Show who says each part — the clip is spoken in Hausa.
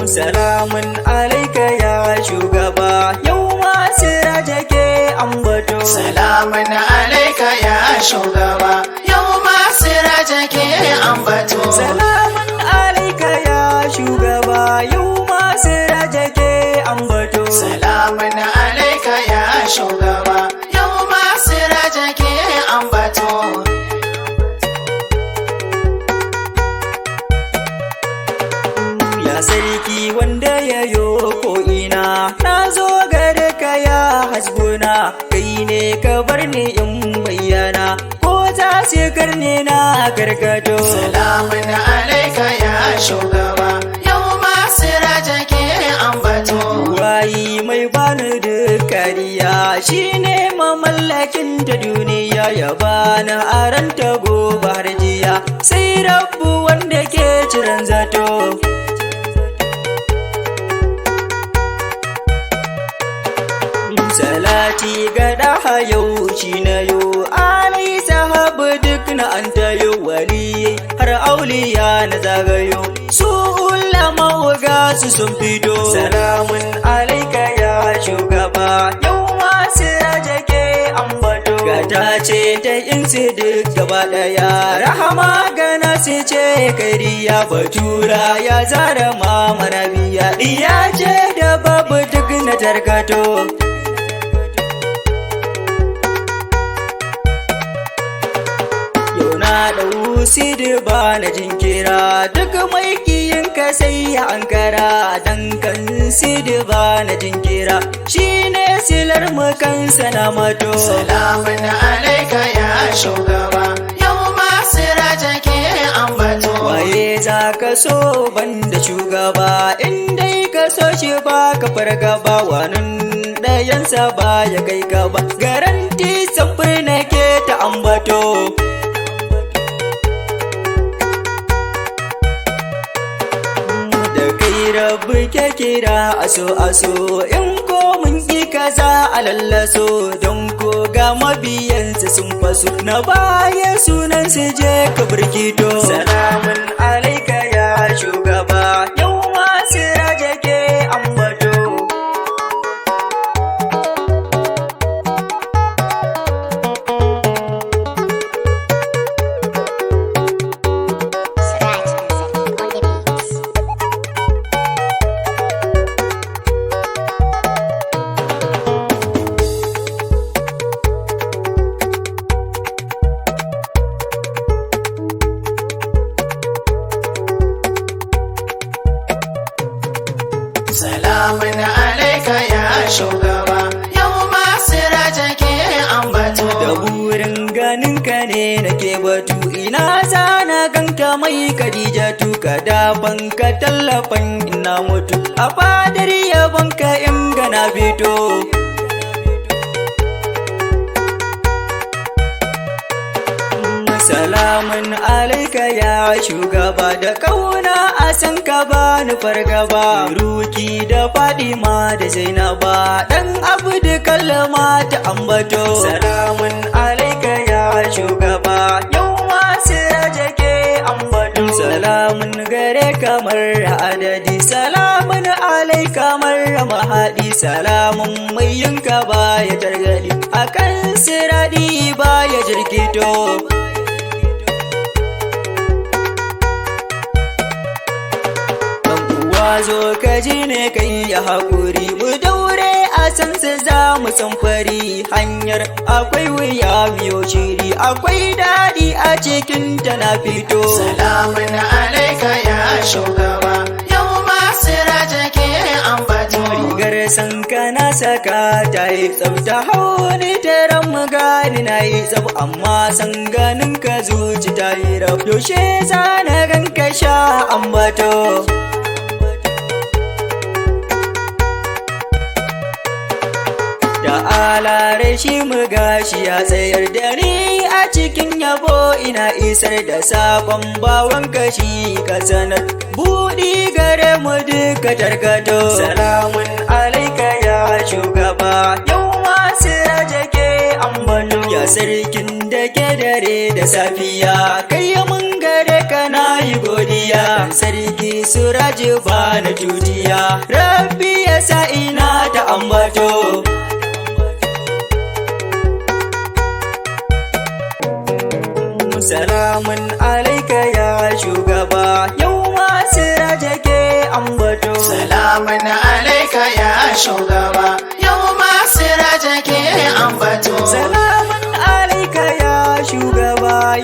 Speaker 1: Salamun alaika ya shugaba, yau ma siraja ke ambato.
Speaker 2: Salamun alaika ya shugaba, yau ma siraja ke ambato.
Speaker 1: Salamun alaika ya shugaba, yau ma siraja ke ambato.
Speaker 2: Salamun alaika ya shugaba, yau ma siraja ke ambato.
Speaker 1: Ya sarki wanda ya yo ko'ina, na zo gare ka ya hasbuna, kai ne ka bar ni in bayyana, ko za su karni na karkato.
Speaker 2: Salamun alaika ya shugaba, yau ma siraja ke ambato.
Speaker 1: Wayi mai bani duk kariya, shi ne mamallakin ta duniya, ya bani aran ta gobe har jiya, sai rabu wanda ke ciran zato. Salati ga daha yau shi na yau, alai sahabu duk na an tayo, waliyai har auliya na zagayo, su ulama waga su sun fito. Salamun alaika ya shugaba, yau ma siraja ke ambato. Gata ce ta insi duk gaba daya, rahama gana su ce kariya, batura ya zara mamara biya, diya ce da babu duk na tarkato. Na ɗau sidi ba na jinkira, duk mai ka sai ya ankara, dan kan sidi ba na jinkira, shi ne silar kansa na mato.
Speaker 2: Salamun alaika ya shugaba, yau ma siraja ke ambato.
Speaker 1: Waye za ka so banda shugaba, in dai ka so shi ba ka fargaba, wanin ɗayansa ba ya kai gaba, garanti samfur na ke ta ambato. Rabu ke kira aso in ko mun ki kaza a lallaso, don ko ga mabiyansa sun faso, na baya sunan su je ka birkito. Salamun alaika ya shugaba, yau ma siraja ke ambato.
Speaker 2: Salamun alaika ya shugaba, yau ma siraja ke ambato.
Speaker 1: Da burin ganin ka ne nake batu, ina zana ganka mai Khadijatu, ka daban ka tallafan ina mutu, a fadar yabon ka in gana fito. Salamun alaika ya shugaba, da kauna a san ka bani fargaba, ruki da Fadima da Zainaba, dan Abdu kallama ta ambato. Salamun alaika ya shugaba, yau ma siraja ke ambato. Salamun gare kamar adadi, salamun alaika marra mahadi, salamun mai yinka baya targadi, akan siradi baya jirkito. Zo ka ji ne kai ya haƙuri, mu daure a san za mu san fari, hanyar akwai wuya miyo shiri, akwai daɗi a cikin ta na fito.
Speaker 2: Salamun alaika ya shugaba, yau ma siraja ke ambato.
Speaker 1: Rigar san kana saka ta yi tsafta, hauni taron mu gani na yi tsaf, amma san ganin ka zuci ta yi rab, yaushe za na gan ka sha ambato. Da alare shi mu gashi ya tsayar da ni a cikin yabo, ina isar da sabon bawan kashi ka sanar, buɗi ga mu duka tarkato. Salamun alaika ya shugaba, yau masu raja ke ambato. Ya sarkin da ke dare da safiya, kai mun gare kana yi godiya. Sarki Suraji ba na tutiya, Rabbi ya sa ina ta ambato. Salamun alaika ya shugaba, yau masu raja ke ambato.
Speaker 2: Salamun alaika ya shugaba, yau masu raja ke ambato.
Speaker 1: Salamun alaika ya shugaba,